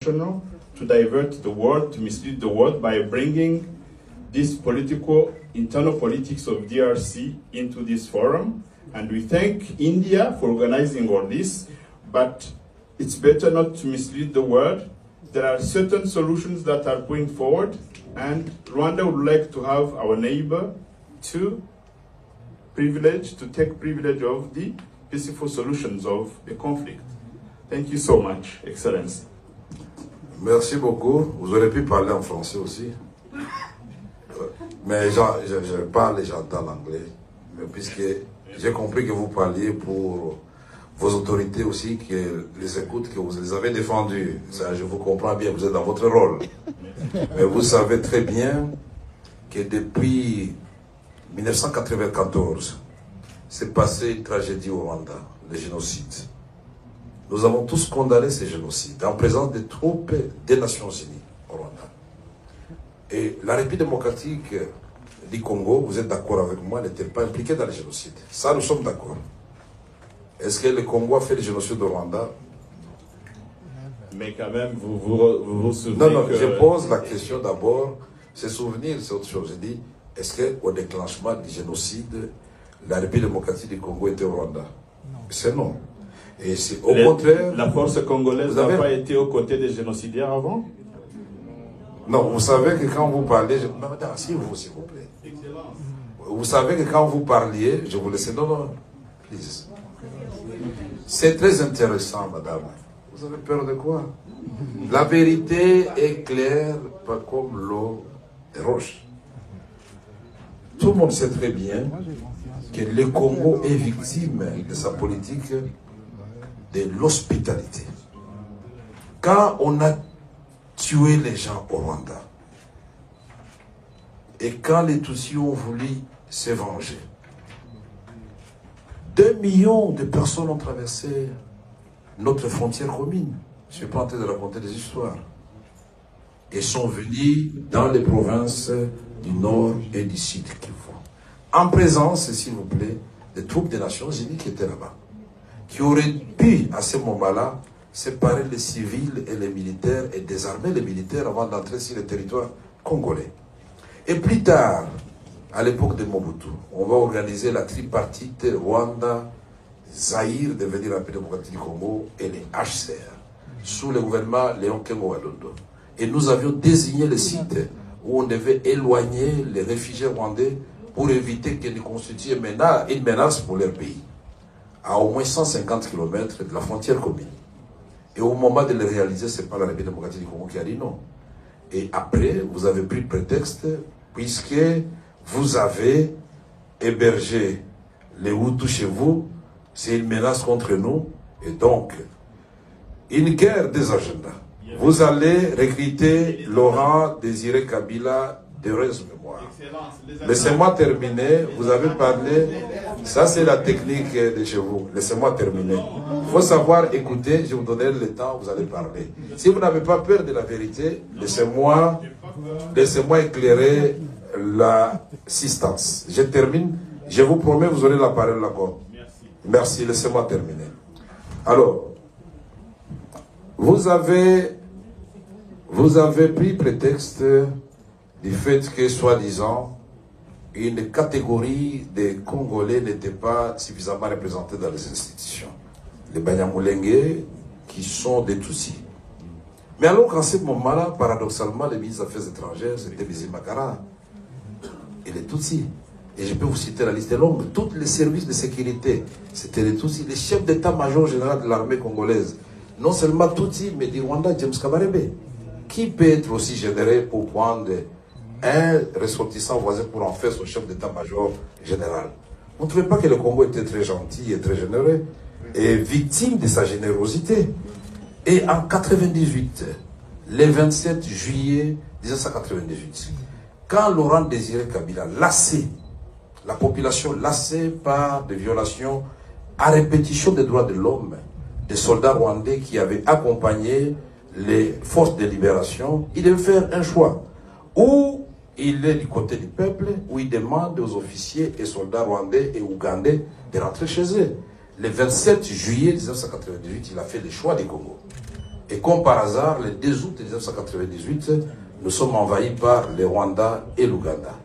to divert the world, to mislead the world by bringing this internal politics of DRC into this forum. And we thank India for organizing all this, but it's better not to mislead the world. There are certain solutions that are going forward, and Rwanda would like to have our neighbor to take privilege of the peaceful solutions of the conflict. Thank you so much, Excellency. Merci beaucoup. Vous aurez pu parler en français aussi. Mais je parle et j'entends l'anglais. Mais puisque j'ai compris que vous parliez pour vos autorités aussi, que les écoutent, que vous les avez défendues. Ça, je vous comprends bien, vous êtes dans votre rôle. Mais vous savez très bien que depuis 1994, s'est passé une tragédie au Rwanda, le génocide. Nous avons tous condamné ces génocides en présence des troupes des Nations Unies au Rwanda. Et la République démocratique du Congo, vous êtes d'accord avec moi, n'était pas impliquée dans le génocide. Ça, nous sommes d'accord. Est-ce que le Congo a fait le génocide au Rwanda? Mais quand même, vous souvenez Non, que... je pose la question d'abord. Se souvenir, c'est autre chose. Je dis, est-ce qu'au déclenchement du génocide, la République démocratique du Congo était au Rwanda? C'est non. Et c'est au contraire... La force congolaise n'a pas été aux côtés des génocidaires avant? Non, vous savez que quand vous parlez... Madame, s'il vous plaît. Vous savez que quand vous parliez, je vous laisse... Non, please. C'est très intéressant, madame. Vous avez peur de quoi? La vérité est claire, pas comme l'eau des roches. Tout le monde sait très bien que le Congo est victime de sa politique de l'hospitalité. Quand on a tué les gens au Rwanda, et quand les Tutsis ont voulu se venger, 2 millions de personnes ont traversé notre frontière commune. Je ne suis pas en train de raconter des histoires. Et sont venus dans les provinces du Nord et du Sud Kivu, en présence, s'il vous plaît, des troupes des Nations Unies qui étaient là-bas, qui auraient pu, à ce moment-là, séparer les civils et les militaires et désarmer les militaires avant d'entrer sur le territoire congolais. Et plus tard, à l'époque de Mobutu, on va organiser la tripartite Rwanda, Zaïre, devenir la démocratique du Congo, et les HCR, sous le gouvernement Léon Kengo Walondo. Et nous avions désigné le site où on devait éloigner les réfugiés rwandais pour éviter qu'ils constituent une menace pour leur pays, à au moins 150 km de la frontière commune. Et au moment de le réaliser, ce n'est pas la République démocratique du Congo qui a dit non. Et après, vous avez pris prétexte, puisque vous avez hébergé les Hutus chez vous, c'est une menace contre nous, et donc, une guerre des agendas. Vous allez recruter Laurent Désiré Kabila d'heureuse mémoire. Laissez-moi terminer, vous avez parlé, ça c'est la technique de chez vous, laissez-moi terminer. Il faut savoir écouter, je vous donnerai le temps, vous allez parler. Si vous n'avez pas peur de la vérité, laissez-moi éclairer l'assistance. Je termine, je vous promets, vous aurez la parole encore. Merci, laissez-moi terminer. Alors, vous avez pris prétexte du fait que, soi-disant, une catégorie des Congolais n'était pas suffisamment représentée dans les institutions. Les Banyamulenge, qui sont des Tutsis. Mais alors qu'en ce moment-là, paradoxalement, les ministres des Affaires étrangères, c'était Bizimana Makara et les Tutsis. Et je peux vous citer la liste longue. Tous les services de sécurité, c'était les Tutsis. Les chefs d'état-major général de l'armée congolaise, non seulement Tutsis, mais du Rwanda, James Kabarebe. Qui peut être aussi généreux pour prendre un ressortissant voisin pour en faire son chef d'état-major général? On ne trouvait pas que le Congo était très gentil et très généreux et victime de sa générosité. Et en 1998, le 27 juillet 1998, quand Laurent Désiré Kabila, lassé, la population lassée par des violations à répétition des droits de l'homme, des soldats rwandais qui avaient accompagné les forces de libération, il devait faire un choix. Ou il est du côté du peuple, ou il demande aux officiers et soldats rwandais et ougandais de rentrer chez eux. Le 27 juillet 1998, il a fait le choix du Congo. Et comme par hasard, le 2 août 1998, nous sommes envahis par le Rwanda et l'Ouganda.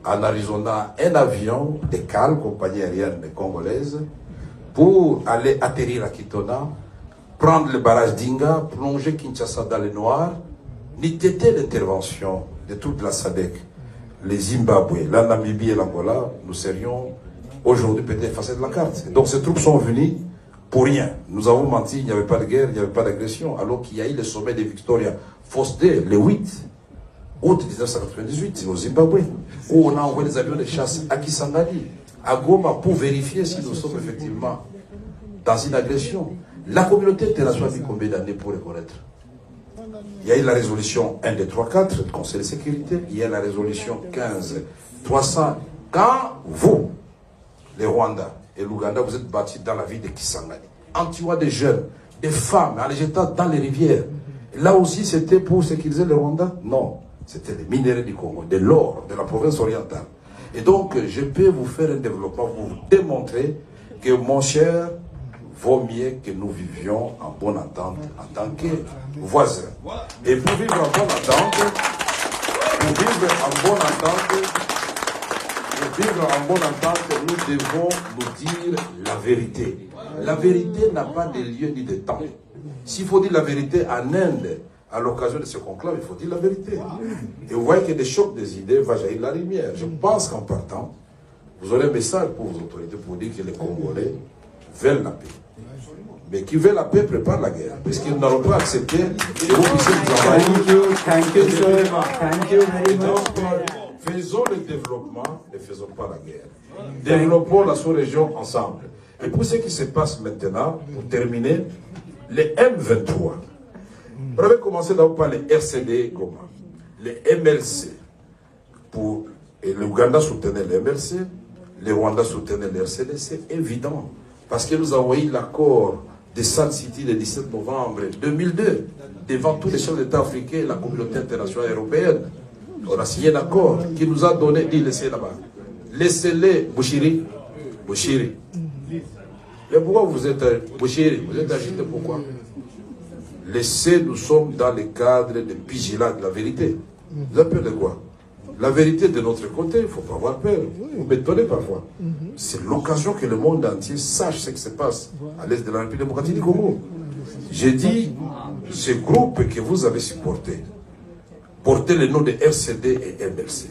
En Arizona, un avion de CAL, compagnie aérienne congolaise, pour aller atterrir à Kitona, prendre le barrage d'Inga, plonger Kinshasa dans le noir, n'eût été l'intervention de toute la SADC, les Zimbabwe, la Namibie et l'Angola, nous serions aujourd'hui peut-être effacés de la carte. Donc ces troupes sont venues pour rien. Nous avons menti, il n'y avait pas de guerre, il n'y avait pas d'agression, alors qu'il y a eu le sommet de Victoria Falls-Day, le 8 août 1998, au Zimbabwe, où on a envoyé des avions de chasse à Kisangani, à Goma, pour vérifier si nous sommes effectivement dans une agression. La communauté internationale a mis combien d'années pour reconnaître? Il y a eu la résolution 1, 2, 3, 4 du Conseil de sécurité, il y a la résolution 15, 300. Quand vous, les Rwandais et l'Ouganda, vous êtes battus dans la ville de Kisangani, en tuant des jeunes, des femmes, en les jetant dans les rivières, là aussi c'était pour sécuriser les Rwandais? Non, c'était les minéraux du Congo, de l'or, de la province orientale. Et donc, je peux vous faire un développement pour vous démontrer que, mon cher, vaut mieux que nous vivions en bonne entente en tant que voisins. Et pour vivre en bonne entente, nous devons nous dire la vérité. La vérité n'a pas de lieu ni de temps. S'il faut dire la vérité en Inde, à l'occasion de ce conclave, il faut dire la vérité. Et vous voyez que des chocs des idées va jaillir la lumière. Je pense qu'en partant, vous aurez un message pour vos autorités pour dire que les Congolais veulent la paix. Mais qui veut la paix prépare la guerre. Parce qu'ils n'auront pas accepté que vous puissiez travailler. Thank you, sir. Thank you very much. Donc, faisons le développement, ne faisons pas la guerre. Développons la sous-région ensemble. Et pour ce qui se passe maintenant, pour terminer, les M23. On avait commencé d'abord par les RCD Goma, les MLC. Et l'Ouganda soutenait les MLC, les Rwandais soutenaient les RCD, c'est évident. Parce que nous avons eu l'accord de Sun City le 17 novembre 2002, devant tous les chefs d'État africains et la communauté internationale européenne. On a signé un accord qui nous a donné, dit laissez là-bas. Laissez-les, Bouchiri. Mais pourquoi vous êtes Bouchiri? Vous êtes agité pourquoi? Laissez, nous sommes dans le cadre de vigilance de la vérité. Vous avez peur de quoi? La vérité de notre côté, il ne faut pas avoir peur. Vous m'étonnez parfois. C'est l'occasion que le monde entier sache ce qui se passe à l'est de la République démocratique du Congo. J'ai dit, ce groupe que vous avez supporté, portait le nom de RCD et MLC.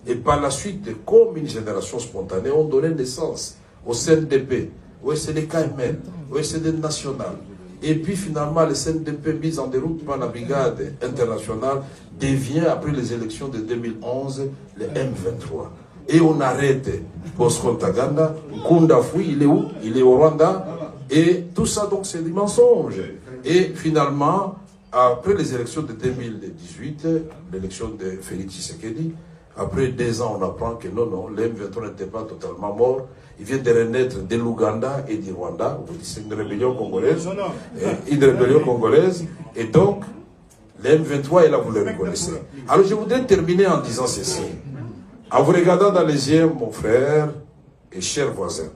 Et par la suite, comme une génération spontanée, ont donné naissance au CNDP, au SNDKML, au SD national. Et puis finalement, le CNDP mis en déroute par la brigade internationale devient, après les élections de 2011, le M23. Et on arrête Bosco Ntaganda, Nkunda Fui, il est où? Il est au Rwanda. Et tout ça, donc, c'est des mensonges. Et finalement, après les élections de 2018, l'élection de Félix Tshisekedi, après 2 ans, on apprend que non, le M23 n'était pas totalement mort. Il vient de renaître de l'Ouganda et du Rwanda. C'est une rébellion congolaise. Une rébellion congolaise. Et donc, le M23 est là, vous le reconnaissez. Alors, je voudrais terminer en disant ceci. En vous regardant dans les yeux, mon frère et cher voisin.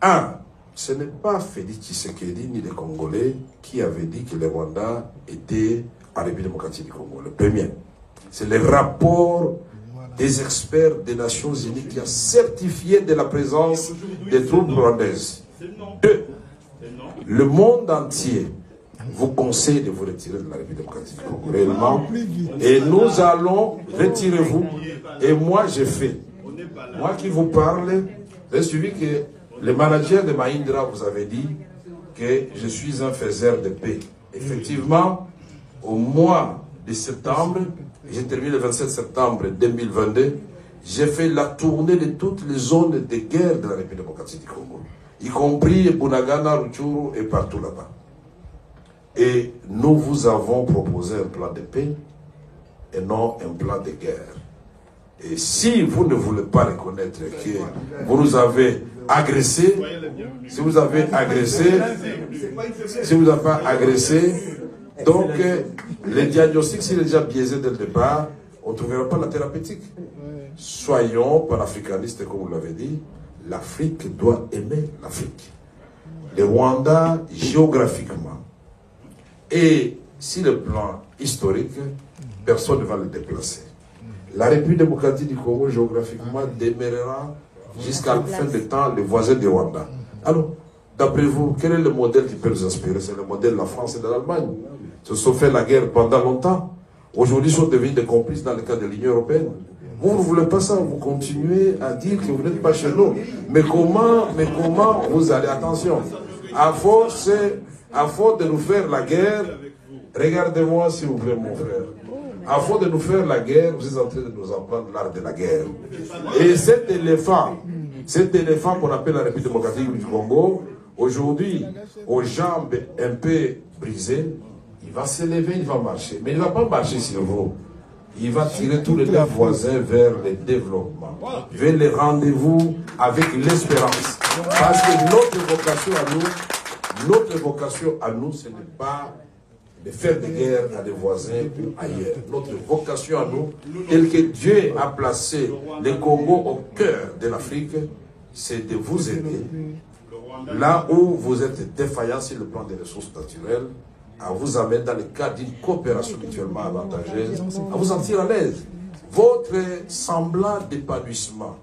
1. Ce n'est pas Félix Tshisekedi ni les Congolais qui avaient dit que le Rwanda était en République démocratique du Congo. Le premier. C'est le rapport des experts des Nations Unies qui a certifié de la présence des troupes rwandaises. 2. Le monde entier vous conseille de vous retirer de la République démocratique du Congo réellement. Et nous allons, retirez-vous. Et moi, j'ai fait. Moi qui vous parle, j'ai suivi que le manager de Mahindra vous avait dit que je suis un faiseur de paix. Effectivement, au mois de septembre, j'ai terminé le 27 septembre 2022, j'ai fait la tournée de toutes les zones de guerre de la République démocratique du Congo, y compris Bunagana, Rutshuru et partout là-bas. Et nous vous avons proposé un plan de paix et non un plan de guerre. Et si vous ne voulez pas reconnaître que vous nous avez agressés, si vous avez agressé, donc le diagnostic, s'il est déjà biaisé dès le départ, on ne trouvera pas la thérapeutique. Soyons panafricanistes, comme vous l'avez dit, l'Afrique doit aimer l'Afrique. Le Rwanda, géographiquement, Et si le plan historique, personne ne va le déplacer. La République démocratique du Congo, géographiquement, demeurera jusqu'à la fin des temps le voisin du Rwanda. Alors, d'après vous, quel est le modèle qui peut nous inspirer? C'est le modèle de la France et de l'Allemagne. Ils se sont fait la guerre pendant longtemps. Aujourd'hui, ils sont devenus des complices dans le cadre de l'Union européenne. Vous ne voulez pas ça, vous continuez à dire que vous n'êtes pas chez nous. Mais comment vous allez? Attention, à force de nous faire la guerre, regardez-moi s'il vous plaît mon frère, à force de nous faire la guerre, vous êtes en train de nous apprendre l'art de la guerre. Et cet éléphant qu'on appelle la République démocratique du Congo, aujourd'hui, aux jambes un peu brisées, il va se lever, il va marcher. Mais il ne va pas marcher sur vous. Il va tirer tous les deux voisins vers le développement, vers les rendez-vous avec l'espérance. Parce que notre vocation à nous, ce n'est pas de faire des guerres à des voisins ou ailleurs. Notre vocation à nous, tel que Dieu a placé le Congo au cœur de l'Afrique, c'est de vous aider. Là où vous êtes défaillant sur le plan des ressources naturelles, à vous amener dans le cadre d'une coopération mutuellement avantageuse, à vous sentir à l'aise. Votre semblant d'épanouissement.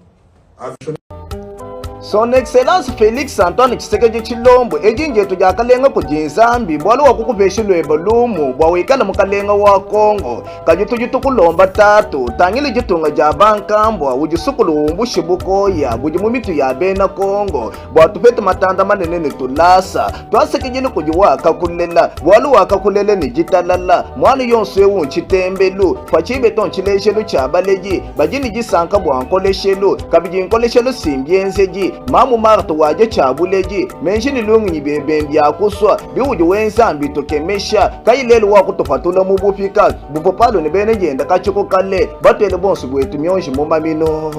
Son Excellence Félix Antoine Tshisekedi Tshilombo ejinjetu lya kalenga ku Nzambi bwali wa kukuvesha lwebo lumu bwa wikala mukalenga wa Congo kajitu kulomba tatu tangile jitunga ja bankambwa ujisukulu umbushi bukoya buji mumitu ya bena Congo bwa tupete matanda manene ni tulasa twasekejini kujiwaka kulela bwali waka kulele ni jitalala mwali yonse unchitembelu fachibe tonchileshelu cha baleji bajini jisanka bwa nkoleshelu kabiji nkoleshelu simbyenzeji mamu marto waje chabuleji menshini lungi bebembi akuswa biwuji wensambi tokemesha kayilelu wa kutofatula mubufika bupopalo ni bene jenda kachiko kale batwele bonsu bwetu myonshi mumamino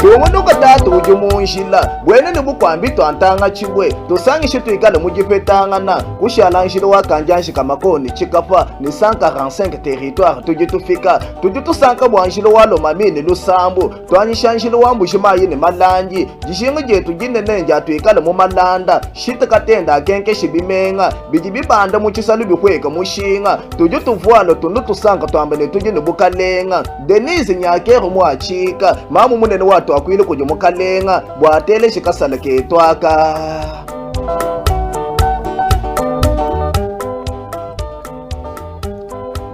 Tumunduka tatu ujumunshila bwene ni bukwambi twantanga chibwe tusangishe tuikale mujipetangana kushalanshila wakanjanshi kamakoni chikafa ni 145 territoire tusanka bwanshila walo mamini lusambu twanishanshila wambushima yini malanji jishinga jetu jinenenja tuikale mu malanda shita katenda akenke shibimenga bijibibanda muchisalu bikweka mushinga tuvualo tundu tusanka twambane tujini bukalenga Denise Nyakero mwachika mamu munene watu akwile kuja mukalenga bwatele shikasala ketwaka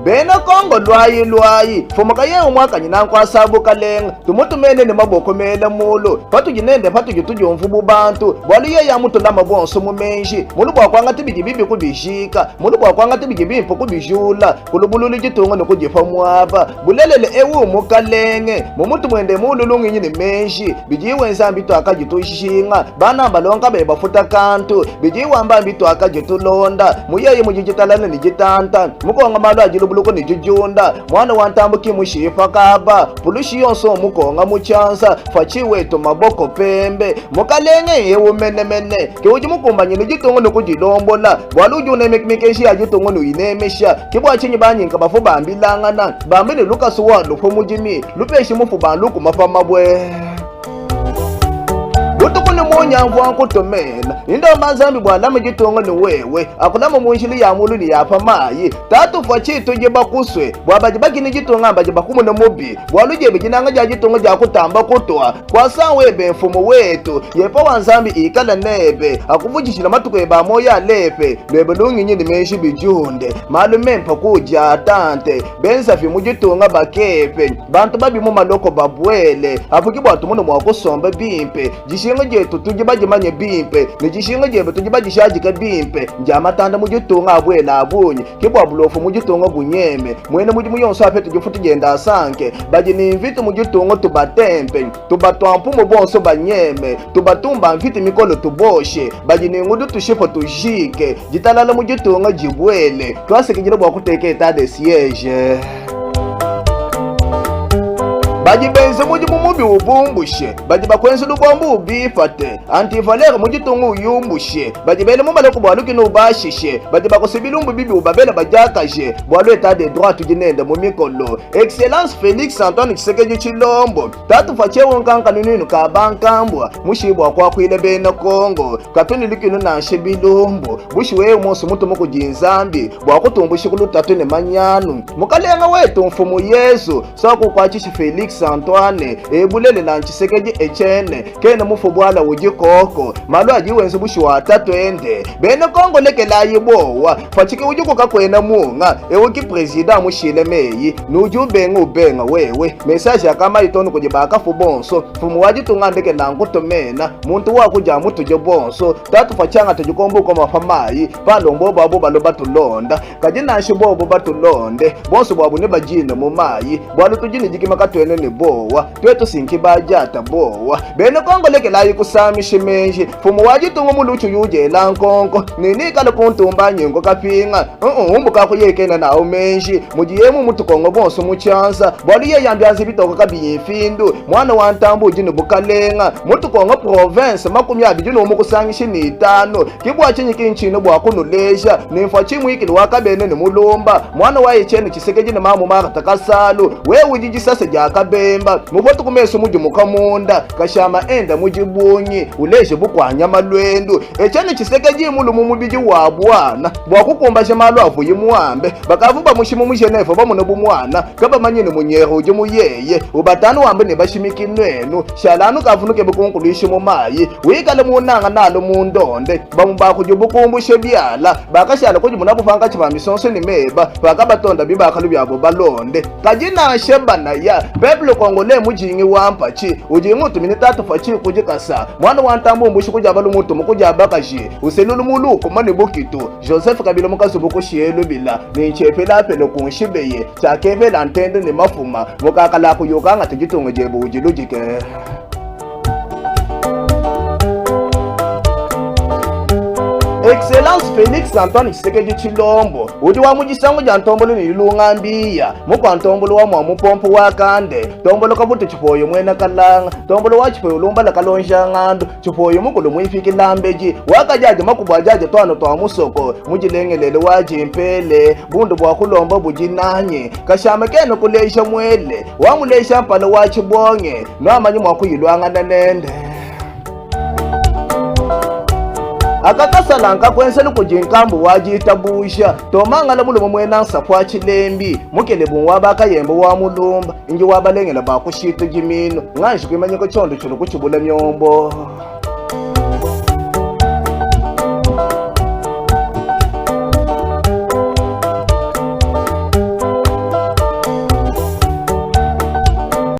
Bena Congo lwayi fumaka ye umwaka nyinanko sabu kalenga tumutumene ne maboko mele mulo patu jinende patu jitujomvu bubantu bwali ye ya mutu lama bonso mumenshi mulu bwa kwanga tibijibibi kubishika mulu bwa kwanga tibijibimpo kubijula kulubululu jitunga nokujifa mwaba bulelele ewu mukalenge mumutu mwende mulu lungi nyini menshi bijiwe nzambi to akajitushinga bana balonga beba futa kantu bijiwe mbambi to akajitulonda muyeyi mujijitalana ni jitanta mukonga malu ajilu luko ni jujunda mwana wantambuki mushifa kaba pulushi yonso mukonga muchansa fachiwe to maboko pembe mukalenge yewu menemene kiuji mukumbanye nijitongo nokujilombola bwaluju nemekmekeshi ajitongo no inemesha kibwa chinyi banyinga bafu bambilangana bambile lukasuwa lufo mujimi lupeshi mufu banluku mafamabwe Utukuni munyanvu wankutomena Indomba nzambi bwalama jitonga ni wewe Akulama munshili ya mulu ni yapa mayi Tatu fachitu jiba kuswe Bwabajibaki ni jitonga mbajibakumu na mubi Bwalujebe jinanga jajitonga jakutamba kutwa Kwa saa webe mfumo wetu Yepa wanzambi ikala nebe Akuvujishila matuko eba moya lepe Lwebe lungi nyini menshi bijunde Malu mempa kuja atante Benzafi mujitonga bakepe Bantu babi mumaloko babwele Apukibu atumuno mwakusomba bimpe Jishinga jetu tujibajimanye bimpe Nijishinga jebe tujibajishajika bimpe Njamatanda mujitonga abwela abunye Kibwa bulofu mujitonga bunyeme Mwene mujimuyonso ape tujifutu jenda asanke Baji ni invite mujitonga tubatempe Tubatwampu mubonso banyeme Tubatumba mfiti mikolo tuboshe Baji ni ngudu tushifo tujike Jitalala mujitonga jibwele Tuwasiki jino bwa kuteke etade siege bajibenze muji mumubi ubumbushe baji bakwenzi lubombu ubifate antivalere muji tungu uyumbushe bajibele mumale kubwaluki nubashishe baji bakusibilumbu bibi ubabele bajakashe bwalu etat de droit tujinende mumikolo Excellence Félix Antoine Tshisekedi Tshilombo tatu fachewo nkanka nuninu kabankambwa mushibwa kwa kwile bena Kongo katuni likinu na nshibilumbu bushiweyo monsu mutu muku jinzambi bwakutumbushi kulutatu ne manyanu mukalenga wetu mfumu Yesu soku kwa chishi Félix Antoine ebulele na Tshisekedi echene kene mufu bwala ujikoko malu ajiwenzi bushi watatu ende bene Kongo lekela yibowa fachike ujuko kakwena munga ewiki president mushile meyi nuju benga wewe message akama itonu kujibaka fubonso fumu wajitunga ndeke nanguto mena muntu wakuja mutu je bonso tatu fachanga tujikombuko mafamayi palombo babo baloba tulonda kajina shibobo batulonde bonso bwabu ne bajine mu mayi bwalu tujini jikima katwene ne bowa twetu sinki bajata bowa bene Kongo lekela yikusamishe menji fumu wajitunga muluchu yuje lankonko nini kala kuntumba nyengo kapinga umbuka kuyekena nawo menji mujiyemu mutu Kongo bonso muchanza bwali ye yambyanzi bitoko kabiyinfindu mwana wa ntambu jino bukalenga mutu Kongo province makumi abiri no mukusangishi ni 5 kibwa chinyi kinchino bwa kunuleja nimfa chimwikili wakabene ne mulumba mwana wa yechene Tshisekedi ne mamu mara takasalu we ujiji sasa jakabemba mubotu kumeso muji mukamunda kashama enda mujibunyi uleje bukwanya malwendu echene Tshisekedi mulumu mubiji wa bwana bwa kukumba shemalu avuye muambe bakavuba mushimu mushenefo bamuno bumwana kaba manyene munyero uje muyeye ubatanu wambe ne bashimikinwenu shalanu kavunuke bukunkulishi mu mayi wikale munanga nalo mundonde bamuba kujubukumbushe byala bakashala kuji munabuvanga chivamisonso ni meba bakabatonda bibakalu byabo balonde kajina shebana ya peuple congolais mujingi wampachi ujimutu minitatu fachi kujikasa mwana wa ntambu mbushi kuja balu mutu mukuja bakaji uselulu muluko mani bukitu Joseph Kabila mukazu bukushielu bila ni chepela pelo kunshibeye chakeve lantende ni mafuma mukakala kuyokanga tujitunga jebu ujilujike Excellence Félix Antoine Tshisekedi Tshilombo udi wa mujisango ja ntombolo ni lungambiya mukwa ntombolo wa mwa mupompo wa kande tombolo kabutu chipoyo mwena kalanga tombolo wa chipoyo lumbala kalonja ngando chipoyo mukulu muifiki lambeji wakajaje makubwa jaje twano twa musoko mujilengelele wa jimpele bundu bwa kulomba bujinanye kashama keno kuleisha mwele wa muleisha mpalo wa chibonge no amanyi mwa kuyilwanga nanende akakasalanka kwenselu kujinkambu wajitabusha tomangala mulumu mwenansa kwa chilembi mukele bunwa bakayembo wa mulumba inji wabalengela bakushito jimino nganji kwimanyiko chondo chulo kuchibula myombo